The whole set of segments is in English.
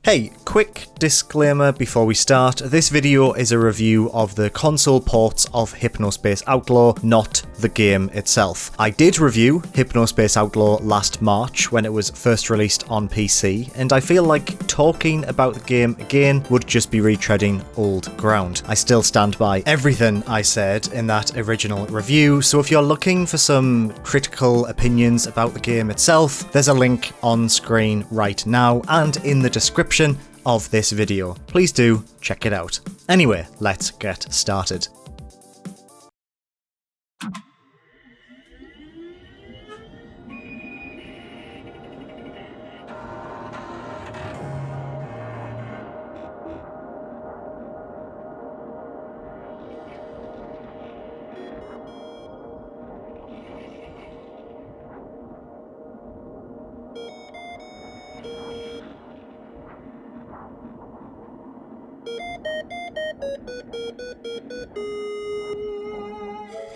Hey, quick disclaimer before we start. This video is a review of the console ports of Hypnospace Outlaw, not the game itself. I did review Hypnospace Outlaw last March when it was first released on PC, and I feel like talking about the game again would just be retreading old ground. I still stand by everything I said in that original review, so if you're looking for some critical opinions about the game itself, there's a link on screen right now and in the description of this video. Please do check it out. Anyway, let's get started.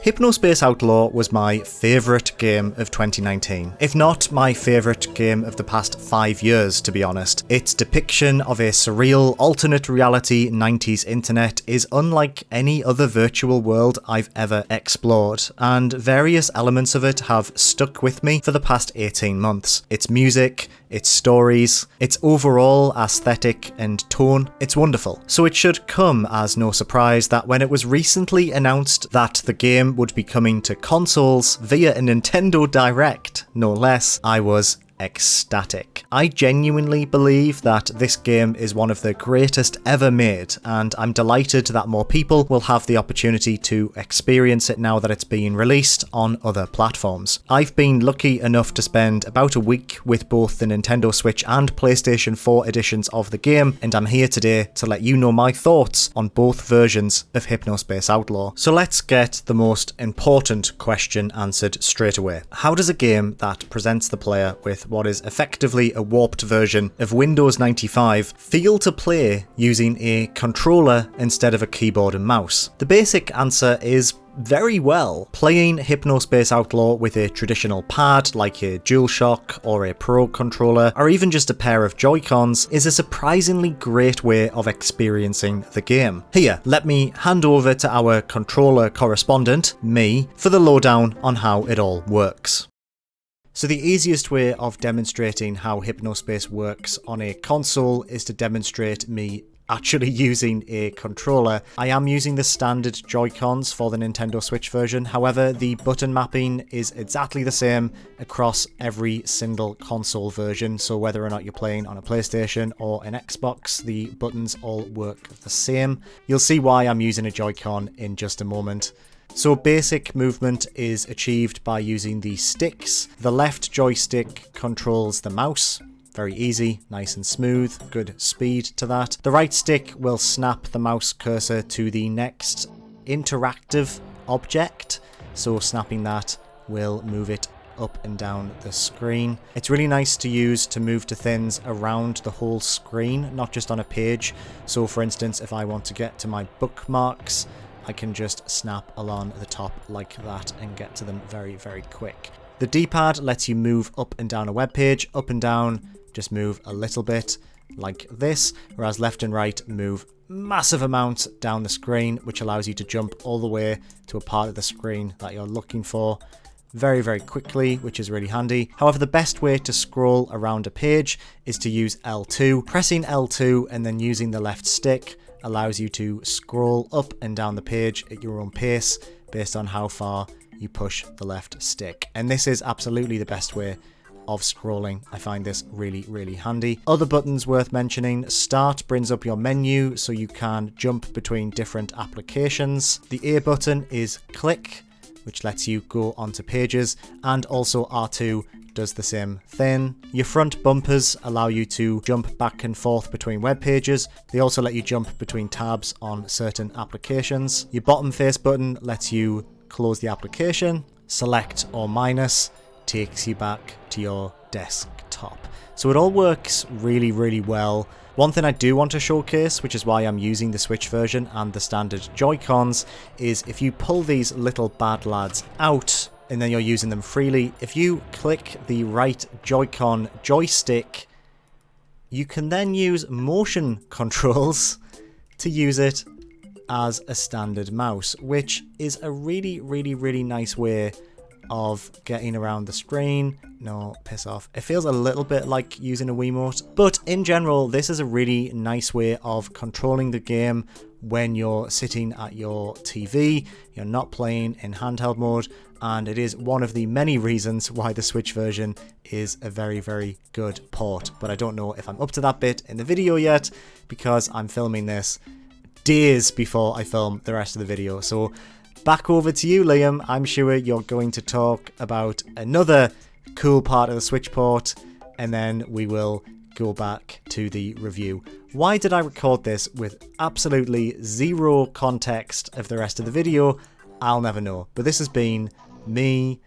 Hypnospace Outlaw was my favourite game of 2019, if not my favourite game of the past 5 years, to be honest. Its depiction of a surreal, alternate reality 90s internet is unlike any other virtual world I've ever explored, and various elements of it have stuck with me for the past 18 months. Its music, its stories, its overall aesthetic and tone, it's wonderful. So it should come as no surprise that when it was recently announced that the game would be coming to consoles via a Nintendo Direct, no less, I was ecstatic. I genuinely believe that this game is one of the greatest ever made, and I'm delighted that more people will have the opportunity to experience it now that it's being released on other platforms. I've been lucky enough to spend about a week with both the Nintendo Switch and PlayStation 4 editions of the game, and I'm here today to let you know my thoughts on both versions of Hypnospace Outlaw. So let's get the most important question answered straight away. How does a game that presents the player with what is effectively a warped version of Windows 95 feel to play using a controller instead of a keyboard and mouse? The basic answer is very well. Playing Hypnospace Outlaw with a traditional pad like a DualShock or a Pro controller, or even just a pair of Joy-Cons, is a surprisingly great way of experiencing the game. Here, let me hand over to our controller correspondent, me, for the lowdown on how it all works. So the easiest way of demonstrating how Hypnospace works on a console is to demonstrate me actually using a controller. I am using the standard Joy-Cons for the Nintendo Switch version, however the button mapping is exactly the same across every single console version, so whether or not you're playing on a PlayStation or an Xbox, the buttons all work the same. You'll see why I'm using a Joy-Con in just a moment. So basic movement is achieved by using the sticks. The left joystick controls the mouse. Very easy, nice and smooth, good speed to that. The right stick will snap the mouse cursor to the next interactive object. So snapping that will move it up and down the screen. It's really nice to use to move to things around the whole screen, not just on a page. So for instance, if I want to get to my bookmarks, I can just snap along the top like that and get to them very, very quick. The D-pad lets you move up and down a web page. Up and down, just move a little bit like this, whereas left and right move massive amounts down the screen, which allows you to jump all the way to a part of the screen that you're looking for very, very quickly, which is really handy. However, the best way to scroll around a page is to use L2. Pressing L2 and then using the left stick allows you to scroll up and down the page at your own pace based on how far you push the left stick. And this is absolutely the best way of scrolling. I find this really, really handy. Other buttons worth mentioning: Start brings up your menu so you can jump between different applications. The A button is click, which lets you go onto pages, and also R2 does the same thing. Your front bumpers allow you to jump back and forth between web pages. They also let you jump between tabs on certain applications. Your bottom face button lets you close the application. Select or minus takes you back to your desktop. So it all works really, really well. One thing I do want to showcase, which is why I'm using the Switch version and the standard Joy-Cons, is if you pull these little bad lads out and then you're using them freely, if you click the right Joy-Con joystick you can then use motion controls to use it as a standard mouse, which is a really nice way of getting around the screen. No, piss off. It feels a little bit like using a Wiimote, but in general, this is a really nice way of controlling the game when you're sitting at your TV, you're not playing in handheld mode, and it is one of the many reasons why the Switch version is a very good port. But I don't know if I'm up to that bit in the video yet, because I'm filming this days before I film the rest of the video. So back over to you, Liam. I'm sure you're going to talk about another cool part of the Switch port, and then we will go back to the review. Why did I record this with absolutely zero context of the rest of the video? I'll never know. But this has been me,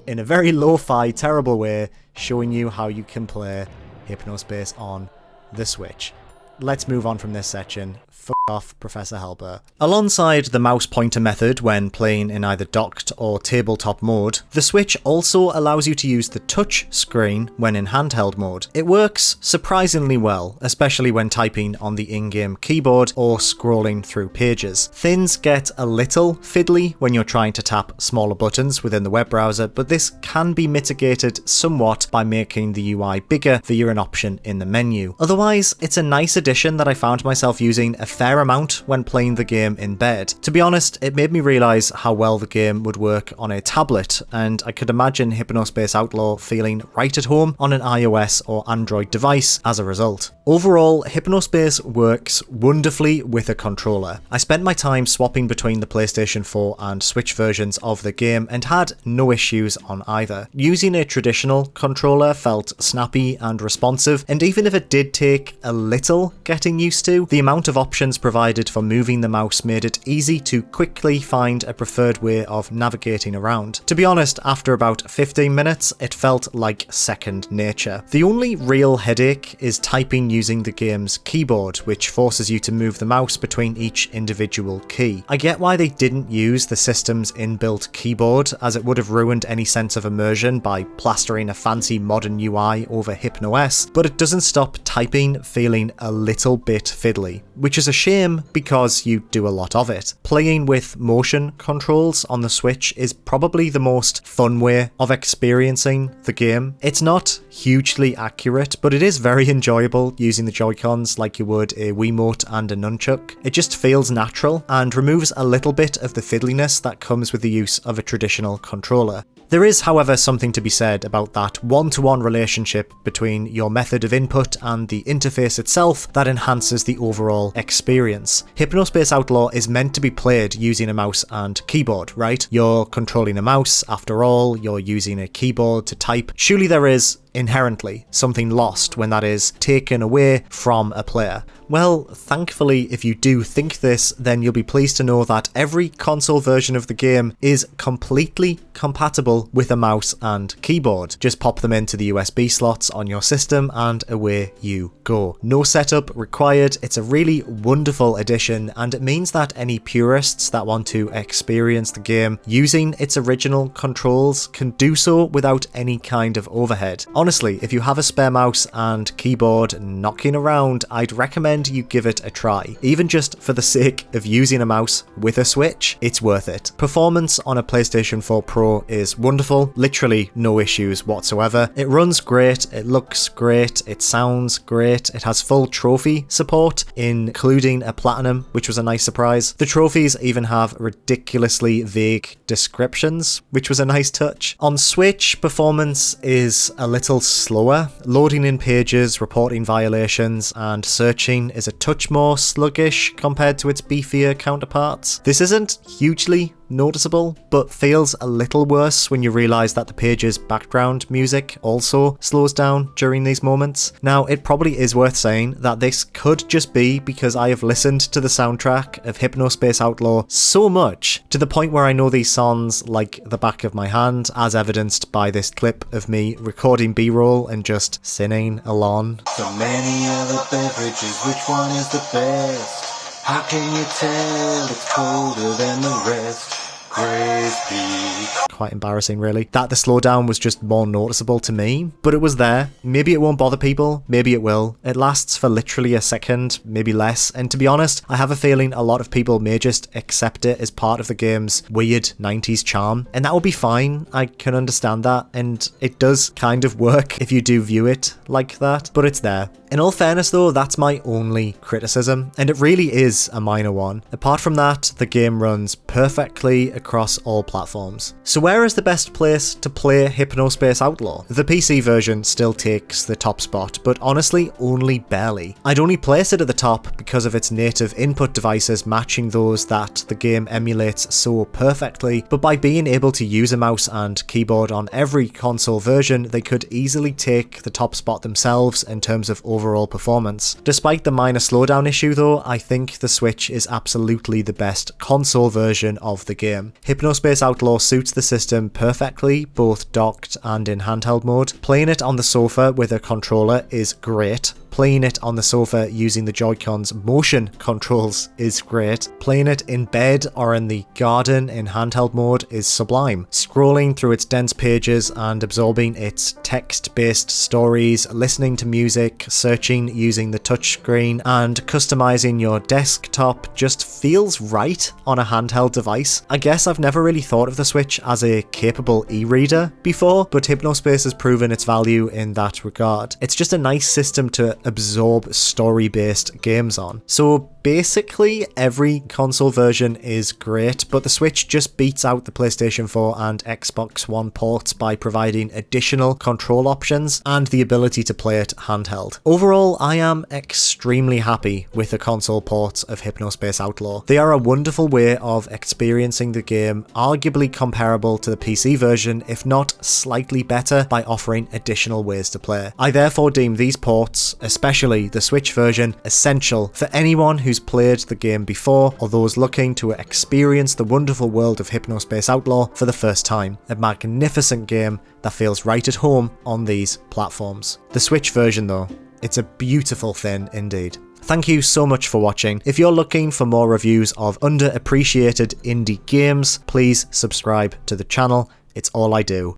in a very lo-fi, terrible way, showing you how you can play Hypnospace on the Switch. Let's move on from this section. Fuck off, Professor Helper. Alongside the mouse pointer method when playing in either docked or tabletop mode, the Switch also allows you to use the touch screen when in handheld mode. It works surprisingly well, especially when typing on the in-game keyboard or scrolling through pages. Things get a little fiddly when you're trying to tap smaller buttons within the web browser, but this can be mitigated somewhat by making the UI bigger via an option in the menu. Otherwise, it's a nice addition that I found myself using a fair amount when playing the game in bed. To be honest, it made me realise how well the game would work on a tablet, and I could imagine Hypnospace Outlaw feeling right at home on an iOS or Android device as a result. Overall, Hypnospace works wonderfully with a controller. I spent my time swapping between the PlayStation 4 and Switch versions of the game and had no issues on either. Using a traditional controller felt snappy and responsive, and even if it did take a little getting used to, the amount of options provided for moving the mouse made it easy to quickly find a preferred way of navigating around. To be honest, after about 15 minutes, it felt like second nature. The only real headache is typing using the game's keyboard, which forces you to move the mouse between each individual key. I get why they didn't use the system's inbuilt keyboard, as it would have ruined any sense of immersion by plastering a fancy modern UI over HypnoS, but it doesn't stop typing feeling a little bit fiddly, which is a shame because you do a lot of it. Playing with motion controls on the Switch is probably the most fun way of experiencing the game. It's not hugely accurate, but it is very enjoyable using the Joy-Cons like you would a Wiimote and a nunchuck. It just feels natural and removes a little bit of the fiddliness that comes with the use of a traditional controller. There is, however, something to be said about that one-to-one relationship between your method of input and the interface itself that enhances the overall experience. Hypnospace Outlaw is meant to be played using a mouse and keyboard, right? You're controlling a mouse, after all, you're using a keyboard to type. Surely there is inherently something lost when that is taken away from a player. Well, thankfully, if you do think this, then you'll be pleased to know that every console version of the game is completely compatible with a mouse and keyboard. Just pop them into the USB slots on your system and away you go. No setup required. It's a really wonderful addition, and it means that any purists that want to experience the game using its original controls can do so without any kind of overhead. Honestly, if you have a spare mouse and keyboard knocking around, I'd recommend you give it a try. Even just for the sake of using a mouse with a Switch, it's worth it. Performance on a PlayStation 4 Pro is wonderful, literally no issues whatsoever. It runs great, it looks great, it sounds great, it has full trophy support, including a platinum, which was a nice surprise. The trophies even have ridiculously vague descriptions, which was a nice touch. On Switch, performance is a little slower. Loading in pages, reporting violations, and searching is a touch more sluggish compared to its beefier counterparts. This isn't hugely noticeable, but feels a little worse when you realise that the page's background music also slows down during these moments. Now, it probably is worth saying that this could just be because I have listened to the soundtrack of Hypnospace Outlaw so much, to the point where I know these songs like the back of my hand, as evidenced by this clip of me recording B-roll and just singing along. So many other beverages, which one is the best? How can you tell it's colder than the rest? grave peak. Quite embarrassing, really, that the slowdown was just more noticeable to me, but it was there. Maybe it won't bother people, maybe it will. It lasts for literally a second, maybe less, and to be honest, I have a feeling a lot of people may just accept it as part of the game's weird 90s charm, and that will be fine. I can understand that, and it does kind of work if you do view it like that, but it's there. In all fairness though, that's my only criticism, and it really is a minor one. Apart from that, the game runs perfectly across all platforms. So where is the best place to play Hypnospace Outlaw? The PC version still takes the top spot, but honestly only barely. I'd only place it at the top because of its native input devices matching those that the game emulates so perfectly, but by being able to use a mouse and keyboard on every console version, they could easily take the top spot themselves in terms of overall performance. Despite the minor slowdown issue though, I think the Switch is absolutely the best console version of the game. Hypnospace Outlaw suits the system perfectly, both docked and in handheld mode. Playing it on the sofa with a controller is great. Playing it on the sofa using the Joy-Con's motion controls is great. Playing it in bed or in the garden in handheld mode is sublime. Scrolling through its dense pages and absorbing its text-based stories, listening to music, searching using the touchscreen, and customizing your desktop just feels right on a handheld device. I guess I've never really thought of the Switch as a capable e-reader before, but Hypnospace has proven its value in that regard. It's just a nice system to absorb story-based games on. So basically every console version is great, but the Switch just beats out the PlayStation 4 and Xbox One ports by providing additional control options and the ability to play it handheld. Overall, I am extremely happy with the console ports of Hypnospace Outlaw. They are a wonderful way of experiencing the game, arguably comparable to the PC version, if not slightly better, by offering additional ways to play. I therefore deem these ports, especially the Switch version, essential for anyone who's played the game before or those looking to experience the wonderful world of Hypnospace Outlaw for the first time. A magnificent game that feels right at home on these platforms. The Switch version though, it's a beautiful thing indeed. Thank you so much for watching. If you're looking for more reviews of underappreciated indie games, please subscribe to the channel. It's all I do.